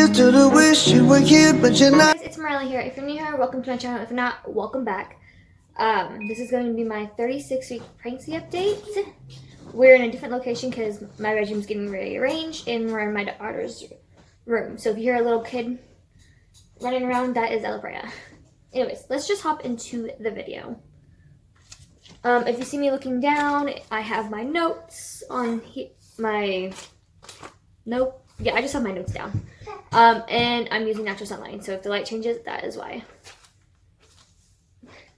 still do wish you were here, but you're not. Guys, it's Marilla here. If you're new here, welcome to my channel. If not, welcome back. This is going to be my 36-week pregnancy update. We're in a different location because my bedroom's getting rearranged and we're in my daughter's room. So if you hear a little kid running around, that is Ella Brea. Anyways, let's just hop into the video. If you see me looking down, I have my notes on I just have my notes down. And I'm using natural sunlight, so if the light changes, that is why.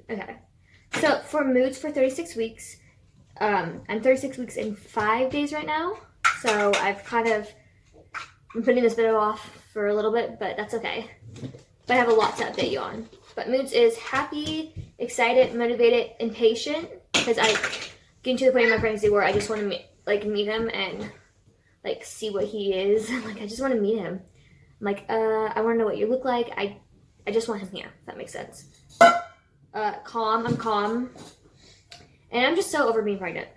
Okay, so for moods for 36 weeks, I'm 36 weeks and 5 days right now, so I've kind of been putting this video off for a little bit, but that's okay. But I have a lot to update you on. But moods is happy, excited, motivated, impatient, because I getting to the point in my pregnancy where I just want to meet him and see what he is. I just want to meet him. I'm I want to know what you look like. I just want him here, if that makes sense. Calm, I'm calm. And I'm just so over being pregnant.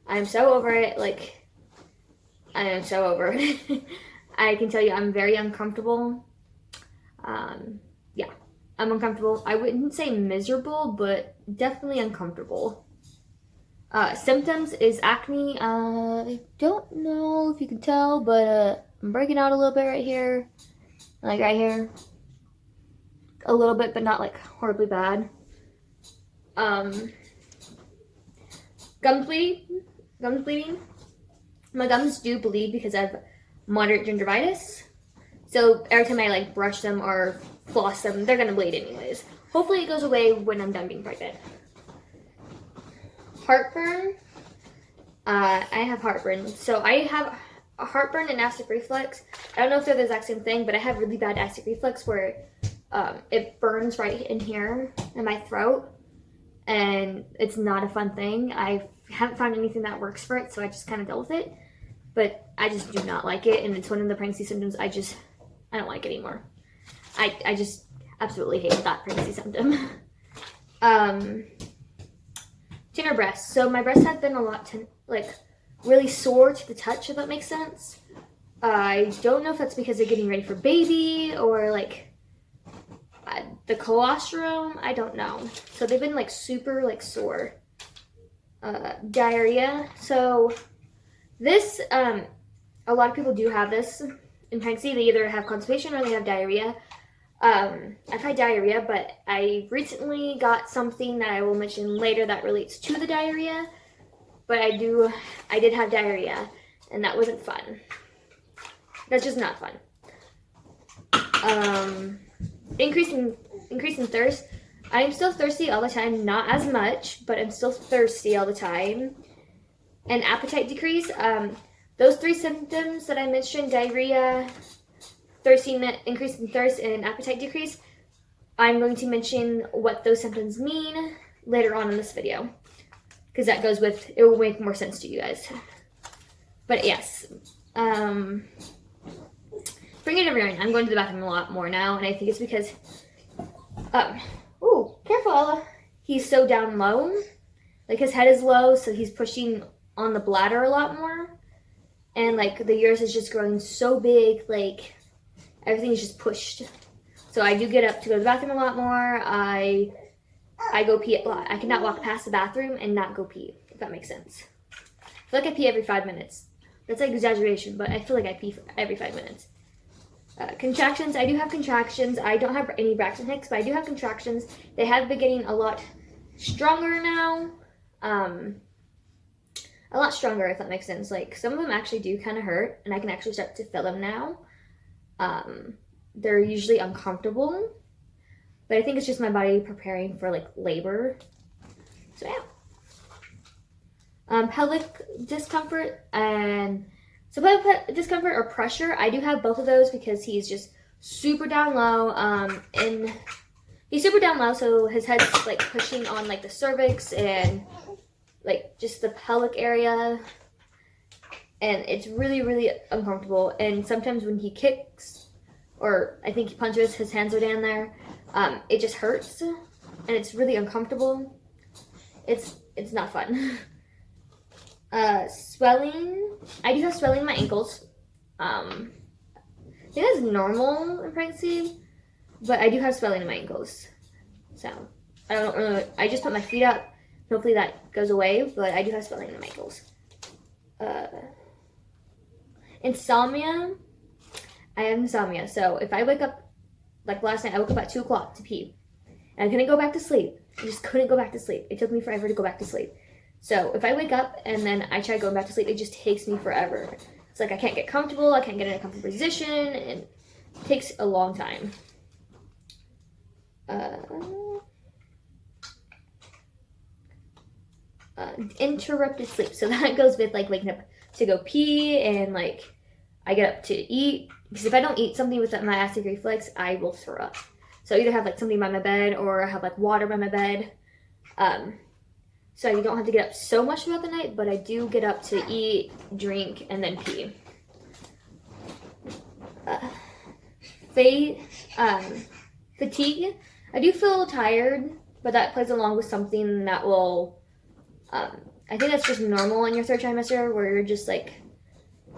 I'm so over it, I am so over it. I can tell you I'm very uncomfortable. Yeah, I'm uncomfortable. I wouldn't say miserable, but definitely uncomfortable. Symptoms is acne. I don't know if you can tell, but I'm breaking out a little bit right here. Right here. A little bit, but not horribly bad. Gums bleeding. My gums do bleed because I have moderate gingivitis. So every time I brush them or floss them, they're gonna bleed anyways. Hopefully it goes away when I'm done being pregnant. Heartburn. I have heartburn. So I have a heartburn and acid reflux. I don't know if they're the exact same thing, but I have really bad acid reflux where it burns right in here in my throat, and it's not a fun thing. I haven't found anything that works for it, so I just kind of dealt with it. But I just do not like it, and it's one of the pregnancy symptoms I don't like anymore. I just absolutely hate that pregnancy symptom. Tender breasts. So my breasts have been a lot really sore to the touch, if that makes sense. I don't know if that's because they're getting ready for baby or the colostrum. I don't know. So they've been super sore. Diarrhea. So this a lot of people do have this in pregnancy. They either have constipation or they have diarrhea. I've had diarrhea, but I recently got something that I will mention later that relates to the diarrhea. But I did have diarrhea, and that wasn't fun. That's just not fun. Increase in thirst. I'm still thirsty all the time, not as much, but I'm still thirsty all the time. And appetite decrease. Those three symptoms that I mentioned, diarrhea, increase in thirst, and appetite decrease, I'm going to mention what those symptoms mean later on in this video, because that goes with, it will make more sense to you guys. But yes, bring it everyone. I'm going to the bathroom a lot more now, and I think it's because, ooh, careful, Ella. He's so down low, his head is low, so he's pushing on the bladder a lot more, and the uterus is just growing so big, everything is just pushed. So I do get up to go to the bathroom a lot more. I go pee a lot. I cannot walk past the bathroom and not go pee, if that makes sense. I feel like I pee every 5 minutes. That's exaggeration, but I feel like I pee every 5 minutes. Contractions. I do have contractions. I don't have any Braxton Hicks, but I do have contractions. They have been getting a lot stronger now. A lot stronger, if that makes sense. Some of them actually do kind of hurt, and I can actually start to feel them now. They're usually uncomfortable, but I think it's just my body preparing for labor. So yeah. Pelvic discomfort pelvic discomfort or pressure. I do have both of those because he's just super down low. And he's super down low, so his head's pushing on the cervix and just the pelvic area, and it's really, really uncomfortable. And sometimes when he kicks, or I think he punches, his hands are down there, it just hurts, and it's really uncomfortable. It's not fun. Swelling. I do have swelling in my ankles. think that's normal in pregnancy, but I do have swelling in my ankles. So I don't really, I just put my feet up. Hopefully that goes away, but I do have swelling in my ankles. Insomnia. I have insomnia. So if I wake up, like last night, I woke up at 2 o'clock to pee. And I couldn't go back to sleep. I just couldn't go back to sleep. It took me forever to go back to sleep. So if I wake up and then I try going back to sleep, it just takes me forever. It's like I can't get comfortable. I can't get in a comfortable position. And it takes a long time. Interrupted sleep. So that goes with like waking up to go pee and like I get up to eat. Because if I don't eat something with my acid reflux, I will throw up. So I either have like something by my bed or I have like water by my bed. So I don't have to get up so much throughout the night, but I do get up to eat, drink, and then pee. Fatigue. I do feel tired, but that plays along with something that will, I think that's just normal in your 3rd trimester where you're just like,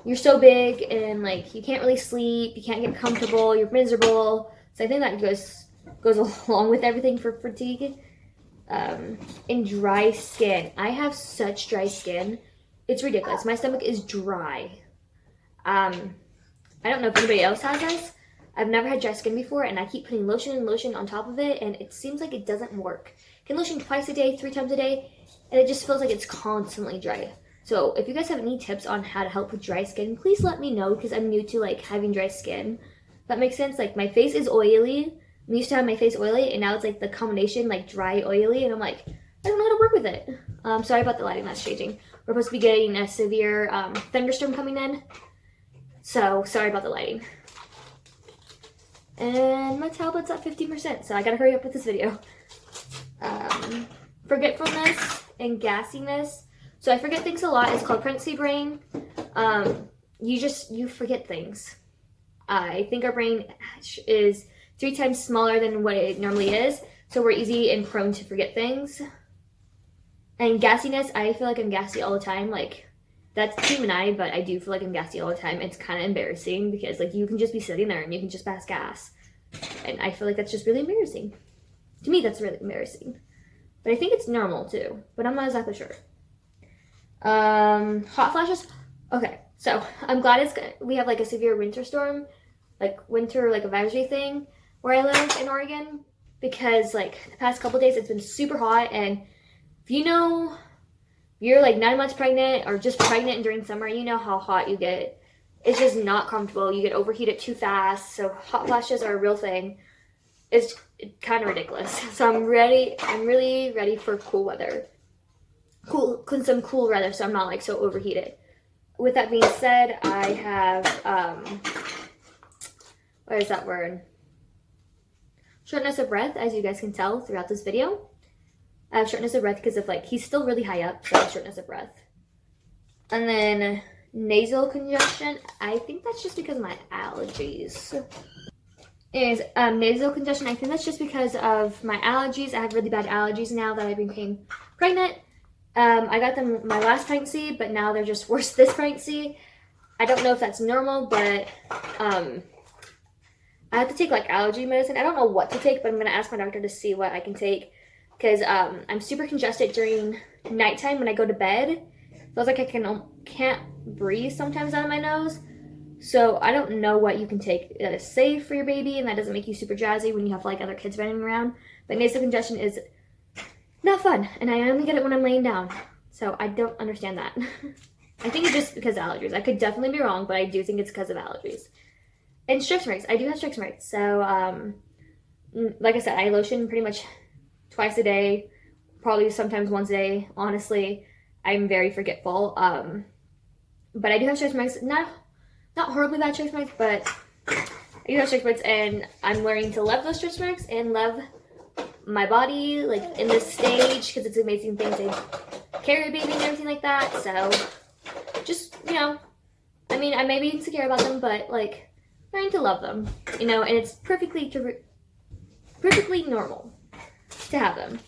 you're so big and like you can't really sleep, you can't get comfortable, you're miserable. So I think that goes along with everything for fatigue. And dry skin. I have such dry skin. It's ridiculous. My stomach is dry. I don't know if anybody else has this. I've never had dry skin before, and I keep putting lotion and lotion on top of it, and it seems like it doesn't work. I can lotion twice a day, 3 times a day, and it just feels like it's constantly dry. So if you guys have any tips on how to help with dry skin, please let me know, because I'm new to like having dry skin. That makes sense. Like my face is oily. I used to have my face oily, and now it's like the combination like dry, oily, and I'm like, I don't know how to work with it. Sorry about the lighting that's changing. We're supposed to be getting a severe thunderstorm coming in, so sorry about the lighting. And my tablet's at 50%, so I gotta hurry up with this video. Forgetfulness and gassiness. So I forget things a lot. It's called pregnancy brain. You forget things. I think our brain is 3 times smaller than what it normally is, so we're easy and prone to forget things. And gassiness, I feel like I'm gassy all the time. Like, that's Team and I, but I do feel like I'm gassy all the time. It's kind of embarrassing because, like, you can just be sitting there and you can just pass gas. And I feel like that's just really embarrassing. To me, that's really embarrassing. But I think it's normal, too. But I'm not exactly sure. Hot flashes. Okay, so I'm glad we have, like, a severe winter storm. Like, winter, like, advisory thing where I live in Oregon. Because, like, the past couple days, it's been super hot. And if you know you're, like, 9 months pregnant or just pregnant during summer, you know how hot you get. It's just not comfortable. You get overheated too fast. So hot flashes are a real thing. It's kind of ridiculous. So I'm really ready for cool weather. Some cool weather so I'm not like so overheated. With that being said, I have, what is that word? Shortness of breath, as you guys can tell throughout this video. I have shortness of breath because of like, he's still really high up, so I have shortness of breath. And then nasal congestion. I think that's just because of my allergies. Nasal congestion. I think that's just because of my allergies. I have really bad allergies now that I became pregnant. I got them my last pregnancy, but now they're just worse this pregnancy. I don't know if that's normal, but I have to take like allergy medicine. I don't know what to take, but I'm going to ask my doctor to see what I can take. Because I'm super congested during nighttime when I go to bed. Feels like I can't breathe sometimes out of my nose. So I don't know what you can take that is safe for your baby and that doesn't make you super jazzy when you have like other kids running around. But nasal congestion is not fun, and I only get it when I'm laying down. So I don't understand that. I think it's just because of allergies. I could definitely be wrong, but I do think it's because of allergies. And stretch marks. I do have stretch marks. So like I said, I lotion pretty much twice a day, probably sometimes once a day. Honestly, I'm very forgetful. But I do have stretch marks. Not horribly bad stretch marks, but I do have stretch marks, and I'm learning to love those stretch marks and love my body, like, in this stage, because it's an amazing thing to carry a baby and everything like that. So, just, you know, I mean, I may be insecure about them, but, like, learning to love them, you know, and it's perfectly normal to have them.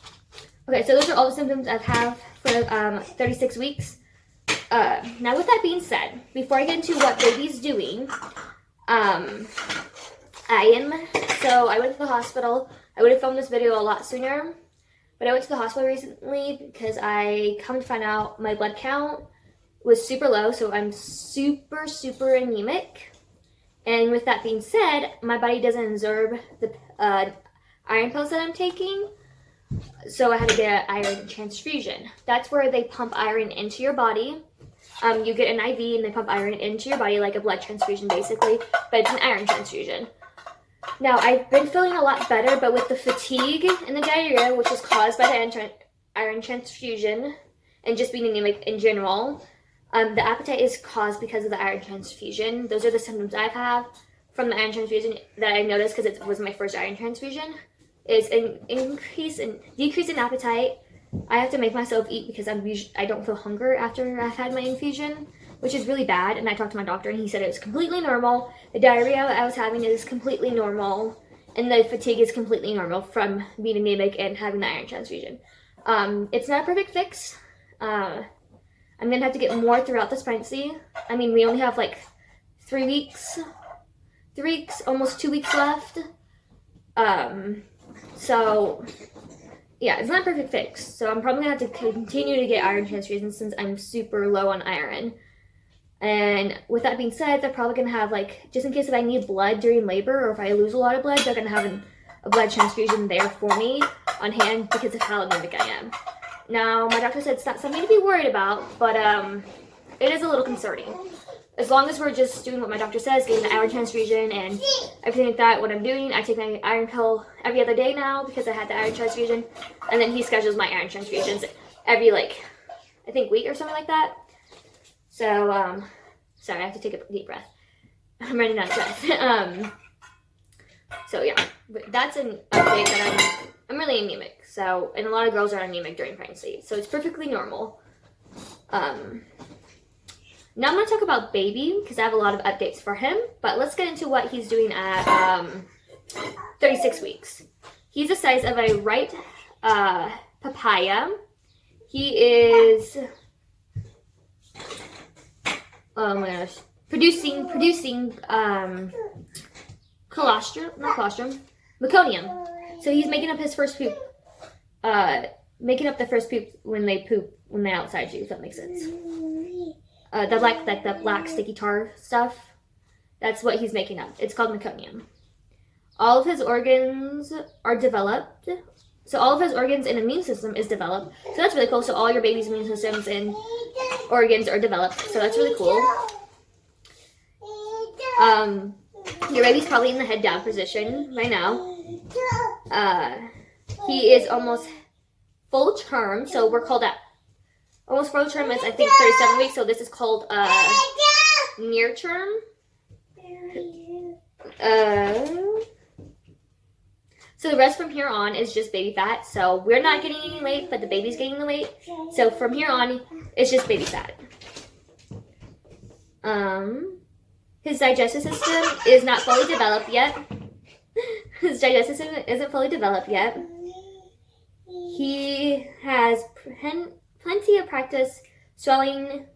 Okay, so those are all the symptoms I have for 36 weeks. Now, with that being said, before I get into what baby's doing, So I went to the hospital. I would have filmed this video a lot sooner, but I went to the hospital recently because I come to find out my blood count was super low, so I'm super, super anemic. And with that being said, my body doesn't absorb the iron pills that I'm taking, so I had to get an iron transfusion. That's where they pump iron into your body. You get an IV and they pump iron into your body like a blood transfusion basically, but it's an iron transfusion. Now, I've been feeling a lot better, but with the fatigue and the diarrhea, which is caused by the iron transfusion, and just being anemic in general, the appetite is caused because of the iron transfusion. Those are the symptoms I've had from the iron transfusion that I noticed because it was my first iron transfusion. Is an decrease in appetite. I have to make myself eat because I don't feel hunger after I've had my infusion, which is really bad. And I talked to my doctor and he said it was completely normal. The diarrhea I was having is completely normal, and the fatigue is completely normal from being anemic and having the iron transfusion. It's not a perfect fix. I'm gonna have to get more throughout this pregnancy. I mean, we only have like 3 weeks, almost 2 weeks left. So yeah, it's not a perfect fix. So I'm probably gonna have to continue to get iron transfusions since I'm super low on iron. And with that being said, they're probably gonna have, like, just in case if I need blood during labor or if I lose a lot of blood, they're gonna have a blood transfusion there for me on hand because of how anemic I am. Now, my doctor said it's not something to be worried about, but it is a little concerning. As long as we're just doing what my doctor says, getting the iron transfusion and everything like that, what I'm doing, I take my iron pill every other day now because I had the iron transfusion, and then he schedules my iron transfusions every, like, I think week or something like that. So, sorry, I have to take a deep breath. I'm running out of breath. So yeah, but that's an update that I'm really anemic. So, and a lot of girls are anemic during pregnancy, so it's perfectly normal. Now I'm going to talk about baby because I have a lot of updates for him, but let's get into what he's doing at 36 weeks. He's the size of a ripe papaya. He is, oh my gosh, producing meconium. So he's making up his first poop, making up the first poop when they poop when they outside you, if that makes sense. The black sticky tar stuff. That's what he's making up. It's called meconium. All of his organs are developed. So all of his organs and immune system is developed. So that's really cool. So all your baby's immune systems and organs are developed. So that's really cool. Your baby's probably in the head down position right now. He is almost full term. So we're called at almost full term is, I think, 37 weeks, so this is called near term. So the rest from here on is just baby fat. So we're not getting any weight, but the baby's getting the weight. So from here on, it's just baby fat. His digestive system is not fully developed yet. His digestive system isn't fully developed yet. He has plenty of practice swallowing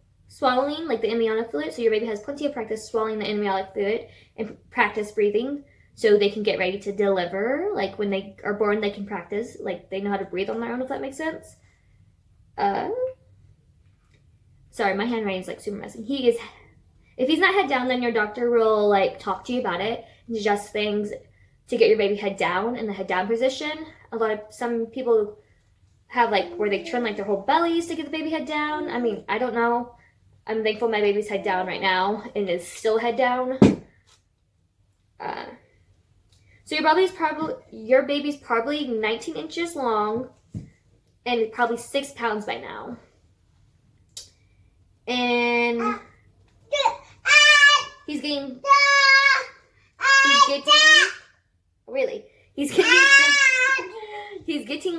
like the amniotic fluid. So your baby has plenty of practice swallowing the amniotic fluid and practice breathing so they can get ready to deliver. Like when they are born, they can practice. Like they know how to breathe on their own, if that makes sense. Sorry, my handwriting is like super messy. If he's not head down, then your doctor will like talk to you about it and adjust things to get your baby head down in the head down position. Some people have like where they turn like their whole bellies to get the baby head down. I mean, I don't know. I'm thankful my baby's head down right now and is still head down. So your baby's probably 19 inches long and probably 6 pounds by now. And he's getting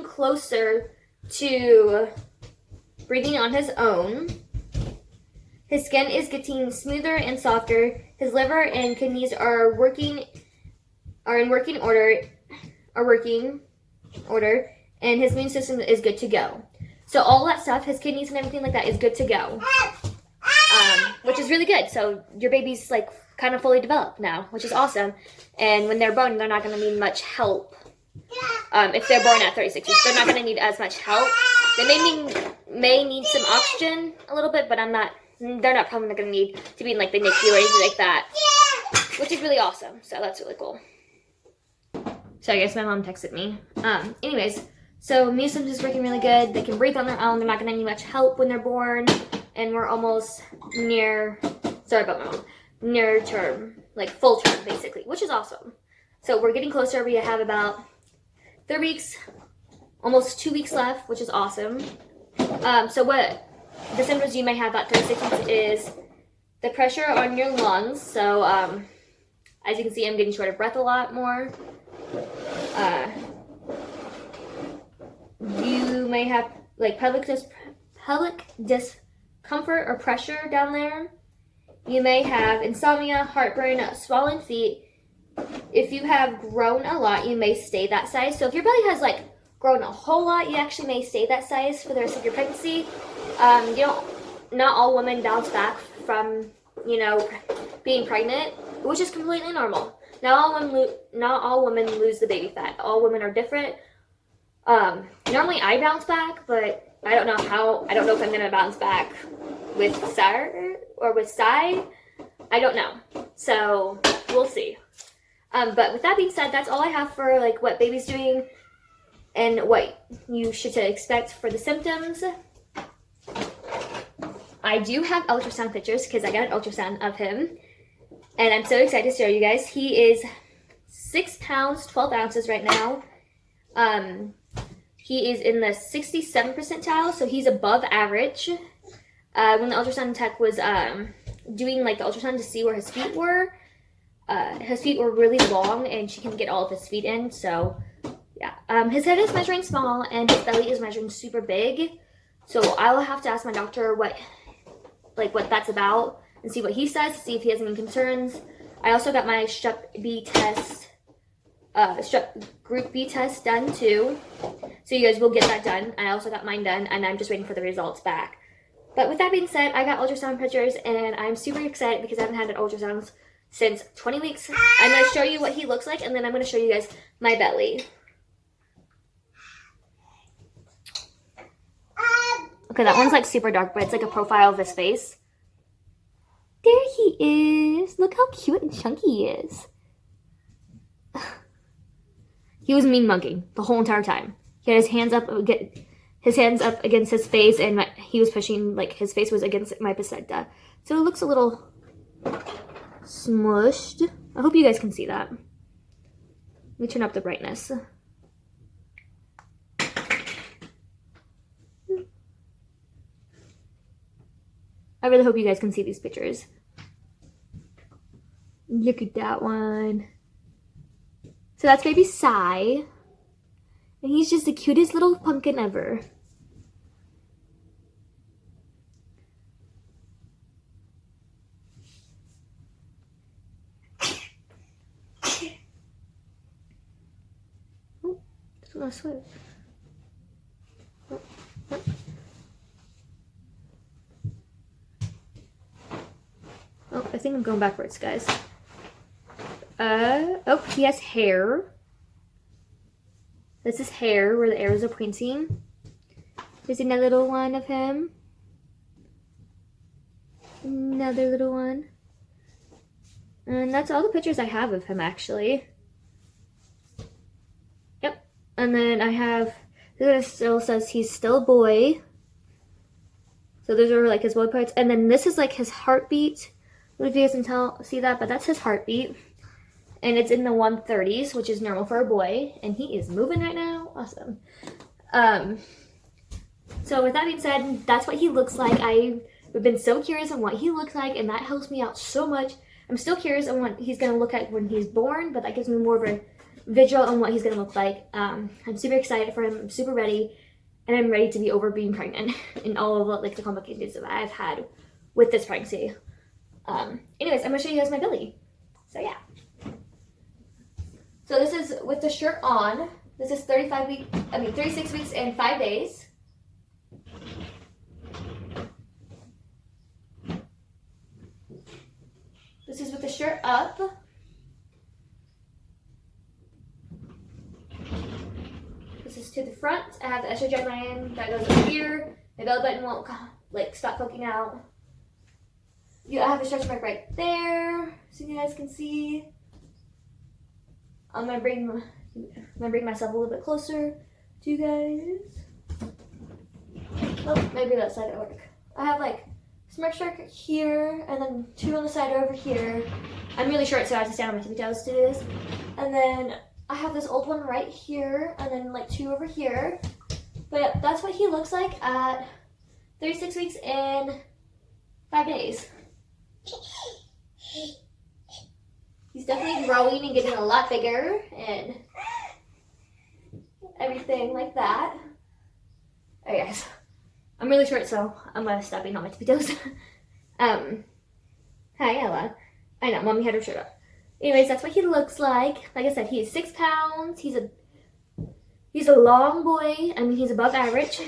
closer to breathing on his own. His skin is getting smoother and softer. His liver and kidneys are in working order, and his immune system is good to go. So all that stuff, his kidneys and everything like that is good to go. which is really good. So your baby's like kind of fully developed now, which is awesome. And when they're born, they're not going to need much help. If they're born at 36 weeks, they're not going to need as much help. They may need some oxygen a little bit, but they're not probably going to need to be in like the NICU or anything like that, which is really awesome. So that's really cool. So I guess my mom texted me. Anyways, so Mucinex is working really good. They can breathe on their own. They're not going to need much help when they're born. And we're almost near, sorry about my mom, near term, like full term basically, which is awesome. So we're getting closer. We have about 3 weeks, almost 2 weeks left, which is awesome. So what the symptoms you may have at 36 weeks is the pressure on your lungs. So as you can see, I'm getting short of breath a lot more. You may have like pelvic discomfort or pressure down there. You may have insomnia, heartburn, swollen feet. If you have grown a lot, you may stay that size. So if your belly has like grown a whole lot, you actually may stay that size for the rest of your pregnancy. Not all women bounce back from, being pregnant, which is completely normal. Not all women lose the baby fat. All women are different. Normally I bounce back, but I don't know how. I don't know if I'm gonna bounce back with Sarah or with Sai. I don't know. So we'll see. But with that being said, that's all I have for like what baby's doing and what you should expect for the symptoms. I do have ultrasound pictures because I got an ultrasound of him. And I'm so excited to show you guys. He is 6 pounds, 12 ounces right now. He is in the 67th percentile, so he's above average. When the ultrasound tech was doing like the ultrasound to see where his feet were really long, and she can get all of his feet in. So yeah, his head is measuring small, and his belly is measuring super big. So I will have to ask my doctor what that's about and see what he says, see if he has any concerns. I also got my strep group B test done too. So you guys will get that done. I also got mine done, and I'm just waiting for the results back. But with that being said, I got ultrasound pictures, and I'm super excited because I haven't had an ultrasound since 20 weeks. I'm going to show you what he looks like, and then I'm going to show you guys my belly. Okay, that one's like super dark, but it's like a profile of his face. There he is. Look how cute and chunky he is. He was mean mugging the whole entire time. He had his hands up against his face, and he was pushing, like his face was against my placenta. So it looks a little smushed. I hope you guys can see that. Let me turn up the brightness. I really hope you guys can see these pictures. Look at that one. So that's baby Sai. And he's just the cutest little pumpkin ever. Oh, it's gonna swim. Oh, I think I'm going backwards, guys. Oh, he has hair. This is hair where the arrows are pointing. There's another little one of him. Another little one. And that's all the pictures I have of him, actually. Yep. And then I have, this still says he's still a boy. So those are like his boy parts. And then this is like his heartbeat. I don't know if you guys can see that, but that's his heartbeat. And it's in the 130s, which is normal for a boy. And he is moving right now. Awesome. So with that being said, that's what he looks like. I've been so curious on what he looks like, and that helps me out so much. I'm still curious on what he's going to look like when he's born, but that gives me more of a visual on what he's going to look like. I'm super excited for him. I'm super ready. And I'm ready to be over being pregnant and all of like the complications that I've had with this pregnancy. Anyways, I'm going to show you guys my belly. So yeah. So this is with the shirt on. This is 36 weeks and 5 days. This is with the shirt up. This is to the front. I have the extra dry line that goes up here. My belly button won't like stop poking out. I have a stretch mark right there, so you guys can see. I'm gonna bring myself a little bit closer to you guys. Oh, maybe that side will work. I have like smirk mark here, and then 2 on the side over here. I'm really short, so I have to stand on my tippy toes to do this. And then I have this old one right here, and then like 2 over here. But yeah, that's what he looks like at 36 weeks and 5 days. He's definitely growing and getting a lot bigger and everything like that. Alright guys, I'm really short, so I'm gonna stop being on my tippy toes. Hi Ella. I know, mommy had her shirt up. Anyways, that's what he looks like. Like I said, he's 6 pounds. He's a long boy. I mean, he's above average.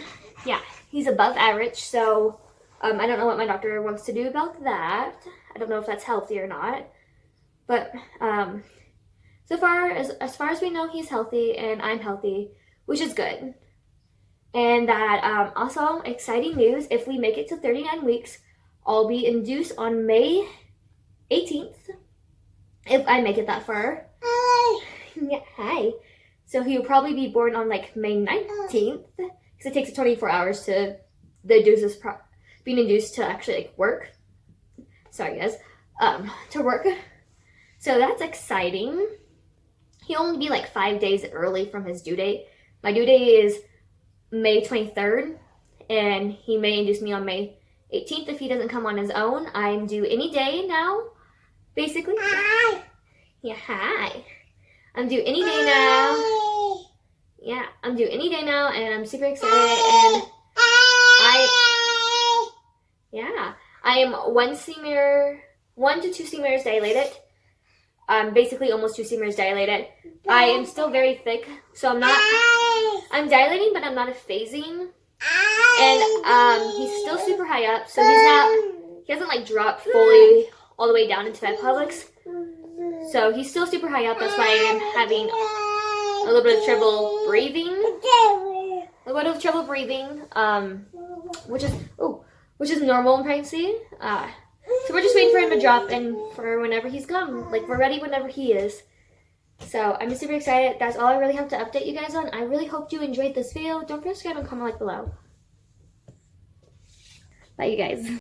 Yeah, he's above average. So I don't know what my doctor wants to do about that. I don't know if that's healthy or not. But so far as we know, he's healthy and I'm healthy, which is good. And that also exciting news, if we make it to 39 weeks, I'll be induced on May 18th. If I make it that far. Hi. Yeah, hi. So he'll probably be born on like May 19th, because it takes 24 hours to being induced to actually like work. Sorry guys, to work. So that's exciting. He'll only be like 5 days early from his due date. My due date is May 23rd, and he may induce me on May 18th if he doesn't come on his own. I'm due any day now, basically. Hi. Yeah, hi. I'm due any day now. Yeah, I'm due any day now, and I'm super excited. And I am 1 to 2 centimeters dilated. Basically almost 2 centimeters dilated. I am still very thick, so I'm dilating, but I'm not phasing. And he's still super high up, so he hasn't like dropped fully all the way down into my pelvis. So he's still super high up. That's why I'm having a little bit of trouble breathing. Which is normal in pregnancy. So we're just waiting for him to drop, and for whenever he's come, like we're ready whenever he is. So I'm super excited. That's all I really have to update you guys on. I really hope you enjoyed this video. Don't forget to subscribe and comment like below. Bye you guys.